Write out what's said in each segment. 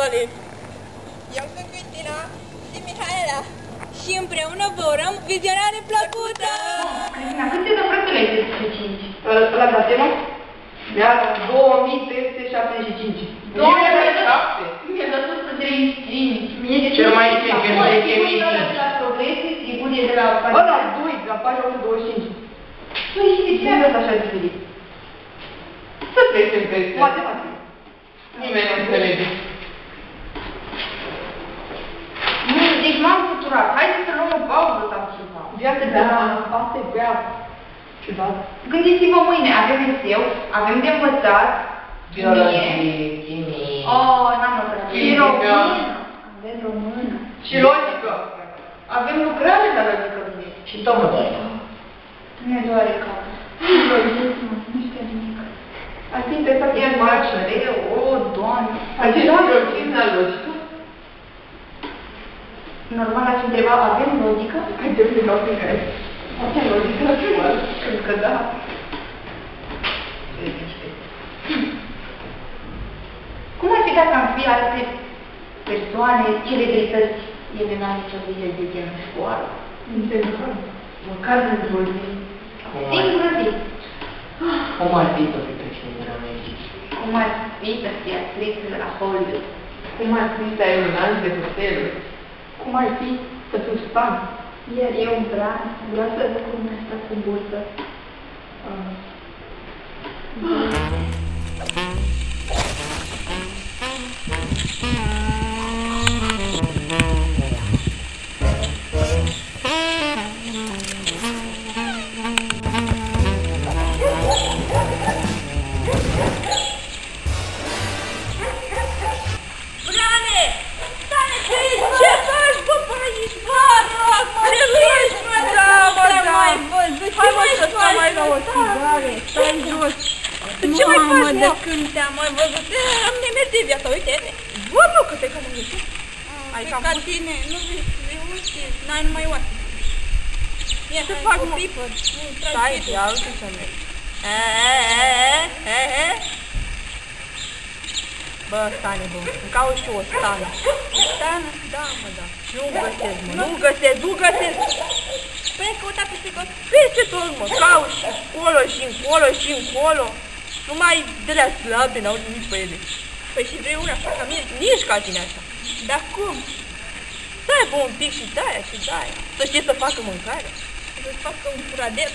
balet. Eu sunt Cristina și Mihaela. Și împreună vă urăm vizionare plăcută! Cristina, câte dă frătele ai 305? Ăla da temă? Mi-a 2375. Doamne, mi-a dat 135. Mie de cel mai mic, că nu e chimie. De la progrese, sigur e de la... Ăla 2, la pagina 125. Păi și de ce am dat așa diferit? Să trecem peste. Matematică. Nimeni nu înțelege. Nu, deci m-am săturat. Haideți să luăm o pauză sau ceva. Viața de la asta e bea. Ciudat. Gândiți-vă mâine, avem eseu, avem de învățat. Biologie, chimie. Oh, n-am notat. Și Fizică. română. Avem română. Și logică. Avem lucrare la logică bine. Și domnul doi. Nu-mi doare capul. Nu știu nimic. Ar fi interesat să Iar fii faci marșă. mereu, o, Doamne. Ar fi la logică? Normal aș întreba, avem logică? Ai ce fi logică? Avem logică? Cred că da. Cum ar fi dacă am fi alte persoane, celebrități evenanice de gen școală? Interesant. Măcar într-o zi. Singură zi. Cum ar fi să fii președintele Americii? Cum ar fi să fii actriță la Hollywood? Cum ar fi să ai un an de hoteluri? Cum ar fi să fiu stan? Iar eu vreau să duc lumea asta cu bursă. Ce mai faci, de când te-am mai văzut? Am nemers de viața, uite. Bă, nu, că te cam găsit. Ai cam pus tine, nu vezi, n-ai numai oase. Ce fac, mă? Stai, ia, uite să mergi. Bă, Stane, bă, îmi caut și o Stană. Stană? Da, mă, da. Nu găsesc, mă, nu găsesc. Păi ai căutat peste tot? Peste tot, mă, caut și încolo și încolo și încolo. Numai de-alea slabe, n-au nimic pe ele. Păi și vrei una așa ca mine? Nici ca tine așa. Dar cum? Stai, bă, un pic și de-aia și de-aia. Să știe să facă mâncare. Să-ți facă un furadet.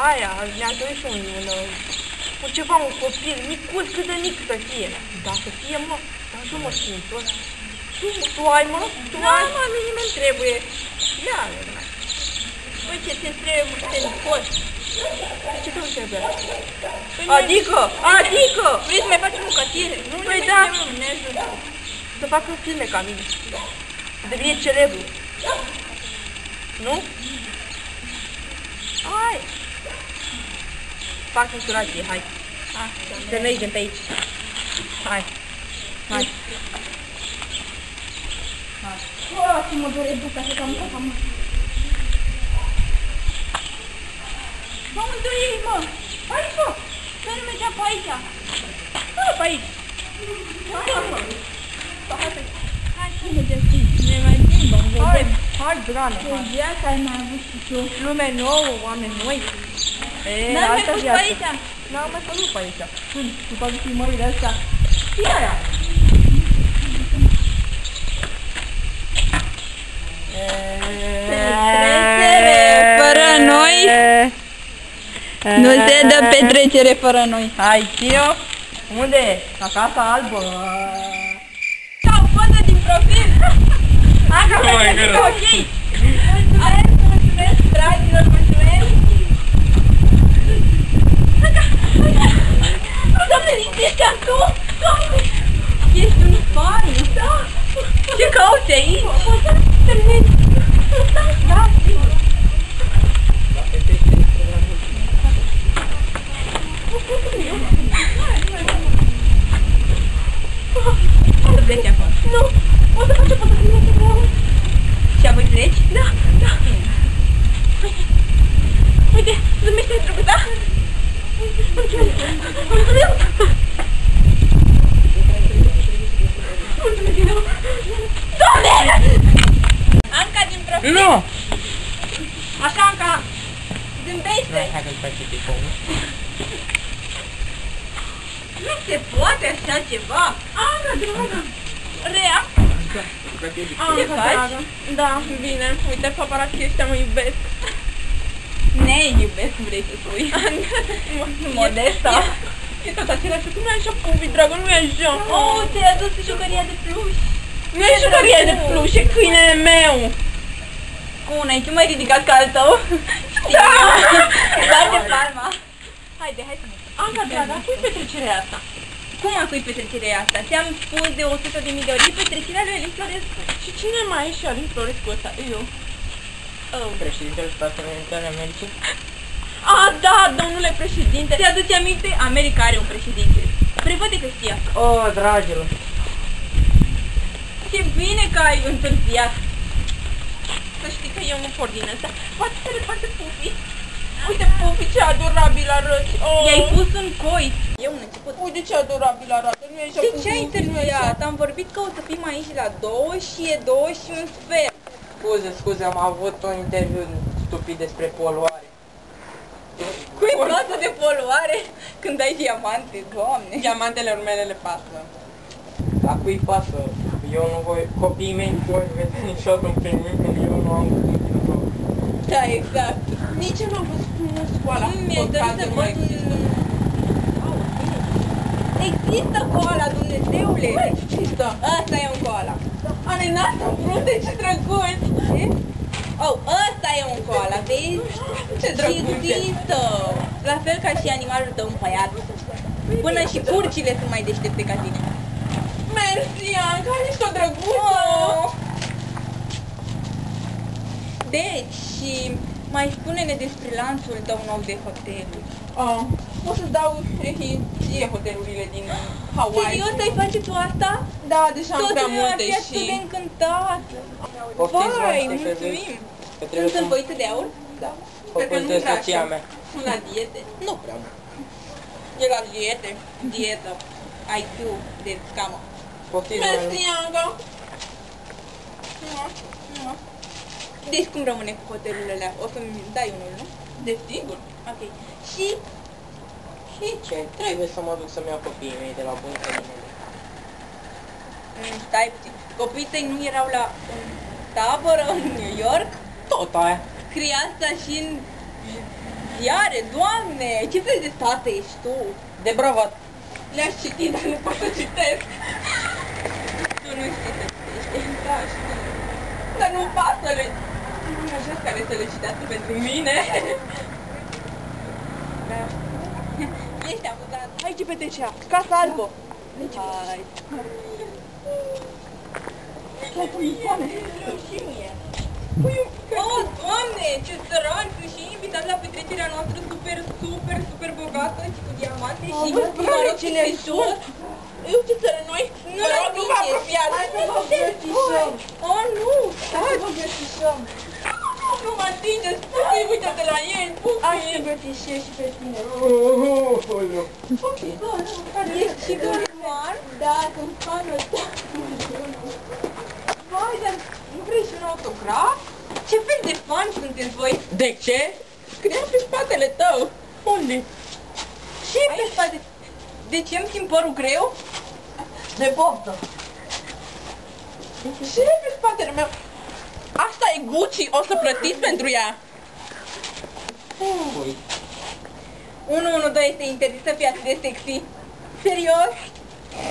Aia, mi-a dorit și un ceva, un copil, micuț, cât de mic să fie. Dar să fie, mă, dar nu mă simt tot. Tu ai, mă? Tu ai? Mă, mie nu-mi trebuie. Ia, mă. Păi ce ți trebuie, nicol? Ce te trebuie? Adică? Vrei să mai facem o catire? Păi da. Să facă filme ca mine. Să devine celebru. Nu? Hai. Fac inspirație, hai. Să mergem pe aici. Hai. Ce mă dore buca să cam caca, mă. Mă, unde e, mă? Aici, mă! Să nu mergea pe aici! Hai pe aici! Hai, mă! Hai pe aici! Hai, să mergem pe aici! Ne mai plimbăm, vedem! Hai, Drana! Ce viață ai mai avut și tu? Lume nouă, oameni noi! N-am mai fost pe aici! N-am mai fost pe aici! Tu faci filmările astea! Fii aia! Fără noi nu se dă petrecere fără noi. Hai, Tio, unde e? La Casa Albă. Ca o poză din profil. Hai că e ok. Mulțumesc, dragilor, mulțumesc. Doamne, ești tu? Ești un fan? Da. Ce cauți aici? Poți să termini? Da, sigur. O să pleci acum? Nu! O să facem fotografie cu omul. Și apoi pleci? Da, da. Uite, zâmbește trupul, da? Mulțumesc! Mulțumesc! Mulțumesc! Nu! Așa ca... Zâmbește! Hai că-ți face ticoul. Nu se poate așa ceva! Ana, dragă! Rea? Ce faci? Da, bine. Uite, paparazzi ăștia mă iubesc. Ne iubesc, vrei să spui. Modesta. E tot același lucru, nu e așa, Pupi, dragă, nu e așa. Oh, ți-ai adus jucăria de pluș. Nu e jucăria de pluș, e câinele meu. Una, ce mai ridicat ca al tău? Da! Bate palma. Haide, hai să mă. Anca, dragă, cui petrecerea asta? Cum a cui petrecerea asta? Ți-am spus de 100.000 de ori, e petrecerea lui Alin Florescu. Și cine mai e și Alin Florescu ăsta? Eu. Președintele Statelor Unite ale Americii. Ah, da, domnule președinte. Ți-aduce aminte? America are un președinte. Prevăd că știa. Oh, dragilor. Ce bine că ai întârziat. Să știi că eu nu pot din ăsta. Poate să le poate Pupi. Uite Pupi, ce adorabil arăți. Oh. I-ai pus un coi. Eu un început. Uite ce adorabil arată. Nu e așa. De ce ai întârziat? Am vorbit că o să fim aici la 2 și e 2 și un sfert. Scuze, am avut un interviu stupid despre poluare. Cui pasă de poluare când ai diamante, Doamne? Diamantele urmele le pasă. Dar cui pasă? Eu nu voi, copiii mei nu voi vedea niciodată un film când eu nu am văzut. Da, exact. Nici eu nu am văzut în școala. Mi-e dorit să văd un... Există koala, Dumnezeule! Nu există. Asta e un koala. Are nasul în frunte, ce drăguț! Oh, ăsta e un koala, vezi? Ce drăguț! Există! La fel ca și animalul tău împăiat. Până și curcile sunt mai deștepte ca tine. Mersi, Anca, ești o drăguță! Deci, și mai spune-ne despre lanțul tău nou de hoteluri. O să dau ție hotelurile din Hawaii. Serios, ai face tu asta? Da, deși am prea multe și... Totul de încântat. Vai, mulțumim. Sunt foițe de aur? Da. Făcut de soția mea. Sunt la diete? Nu prea. E la diete. Dietă. IQ de scamă. Poftiți, Mersi, Anca. Deci cum rămâne cu hotelurile alea? O să-mi dai unul, nu? Desigur. Ok. Și ce? Trebuie să mă duc să-mi iau copiii mei de la bunicele mele. stai puțin. Copiii tăi nu erau la un tabără în New York? Tot aia. Scrie asta și în ziare, Doamne! Ce fel de tată ești tu? De bravat. Le-aș citi, dar nu pot să citesc. Tu nu știi să citești. Da, știu. Dar nu-mi pasă le... Nu așa care să le citească pentru mine. Ești amuzat. Hai ce petrecea. Casa albă. Hai. Chiar cu icoane. Și mie. Oh, Doamne, ce săran, sunt și invitat la petrecerea noastră super bogată și cu diamante și cine ai sus? Eu ce țără noi? Nu vă apropiați. Hai să vă îmbrățișăm. Oh, nu! Hai să vă îmbrățișăm. Nu mă atingeți, Pupi, uite-te la el, Pupi! Hai să îmbrățișezi și pe tine. Ești și tu fan? Da, sunt fanul tău. Vai, dar nu vrei și un autograf? Ce fel de fan sunteți voi? De ce? Scria pe spatele tău. Unde? Ce pe spate? De ce îmi simt părul greu? De boftă. Ce e pe spatele meu? Asta e Gucci, o să plătiți pentru ea. 112 este interzis să fie atât de sexy. Serios?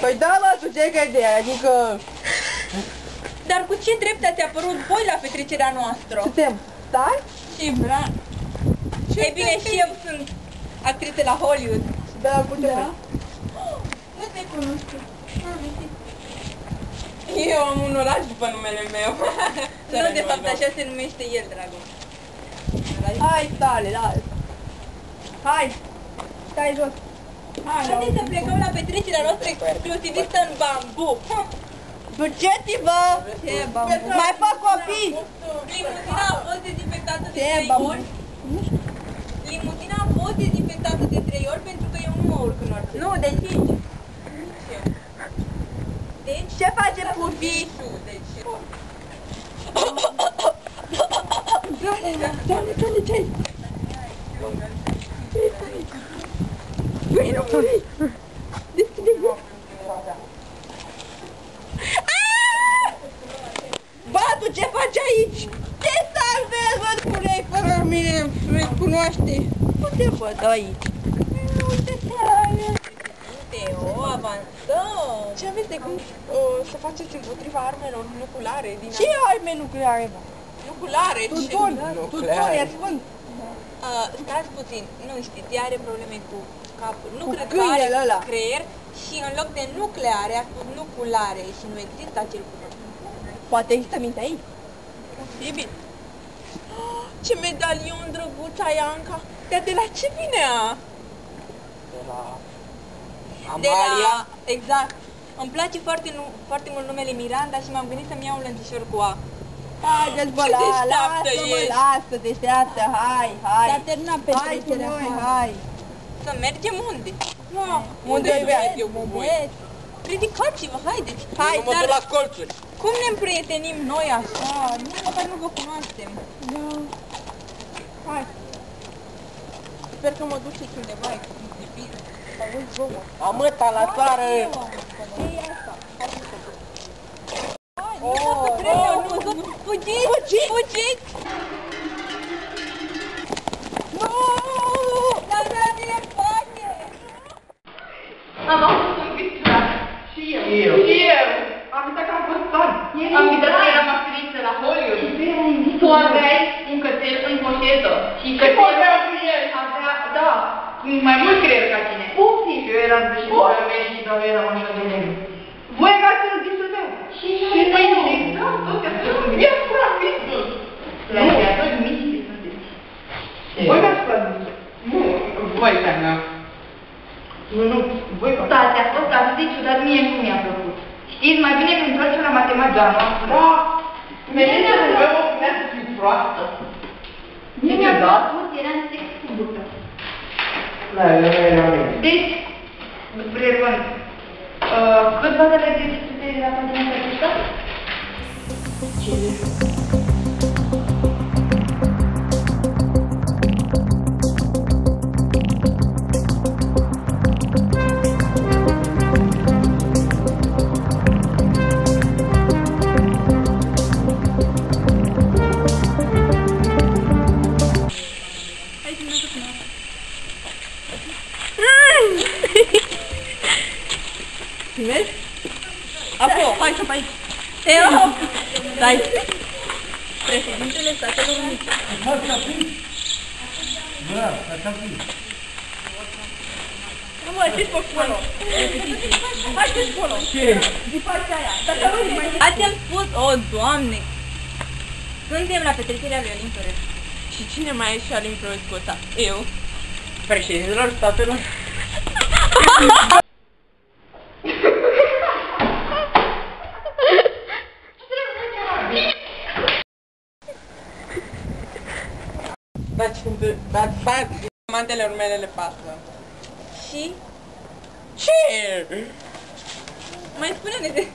Păi da, mă, tu ce crede, adică... Dar cu ce drept ați apărut voi la petrecerea noastră? Suntem tari? Și bran. Ei bine, și eu sunt actriță la Hollywood. Da, putem. Nu te cunosc. Eu am un oraș după numele meu. Nu, de fapt, așa se numește el, dragul. Hai, stale, lasă. Hai, stai jos. Haideți să plecăm la petrecerea noastră exclusivistă în bambu. Duceți-vă! Ce bambu? Mai fac copii! Limuzina a fost dezinfectată de Ce 3 bambu? ori. Limuzina a fost dezinfectată de 3 ori pentru că eu nu mă urc în orice. Nu, de 5. Deci, Ce face Pupi? deci, Ce-ai? Băi, nu muri! Deschide gura! Batu, ce faci aici? Ce salvezi, văd puneai fără mine, recunoaște. Nu te văd aici. Teo, avansăm! Ce aveți de gând să faceți împotriva armelor nucleare din... Ce arme nucleare, bă? Nucleare? Tutori, ați vând? Stați puțin, nu știți, ea are probleme cu capul. Nu cred că are creier și în loc de nucleare a spus nuculare și nu există acel cuvânt. Poate există mintea ei? Posibil. Ce medalion drăguț ai, Anca! Dar de la ce vine a? De la... Exact. Îmi place foarte mult numele Miranda și m-am gândit să-mi iau un lănțișor cu A. Haideți, bă, lasă, deșteaptă, hai. S-a terminat petrecerea, hai. Să mergem unde? Unde mergem, băieți? Ridicați-vă, haideți. Hai, dar... la colțuri. Cum ne împrietenim noi așa? Nici măcar nu vă cunoaștem. Da. Hai. Sper că mă duceți undeva, e bine. Auzi, vouă. Amăta la țară! Ce e asta? Fugiți! Nu! Dar dați-ne în spate! Am avut un vis curat. Și eu. Am visat că am fost fan. Am visat că eram actriță la Hollywood. Tu aveai un cățel în poșetă. Și cățelul avea, da, mai mult creier ca tine. Pupsi! Eu eram și doar eram așa de negru. Voi erați în visul meu. Și noi nu. Exact, tot asta. Mi-a furat visul. La ideatori mici sunteți. Voi mi-ați furat visul. Nu, voi, Tana. Nu, voi. Da, ți-a fost atât de ciudat, mie nu mi-a plăcut. Știți, mai bine când întoarcem la matematică noastră. Da. Mereu să vă opunea să fii proastă. Mie mi-a plăcut, eram sex cu bucă. Da, eu nu eram bine. Deci, relevant. Cât va de la exercițiile de la pagina aceasta? Vezi? Acolo, hai să mai... Teo! Stai! Președintele Statelor Unite. Nu mă, ce-ți pe acolo? Hai ce-ți pe acolo? Ce? Din partea aia. Ați-am spus, o, Doamne! Suntem la petrecerea lui Alin Florescu. Și cine mai e și Alin Florescu ăsta? Eu. Președintelor Statelor. Dați diamantele urmele le pasă. Și? Ce? Mai spune-ne de...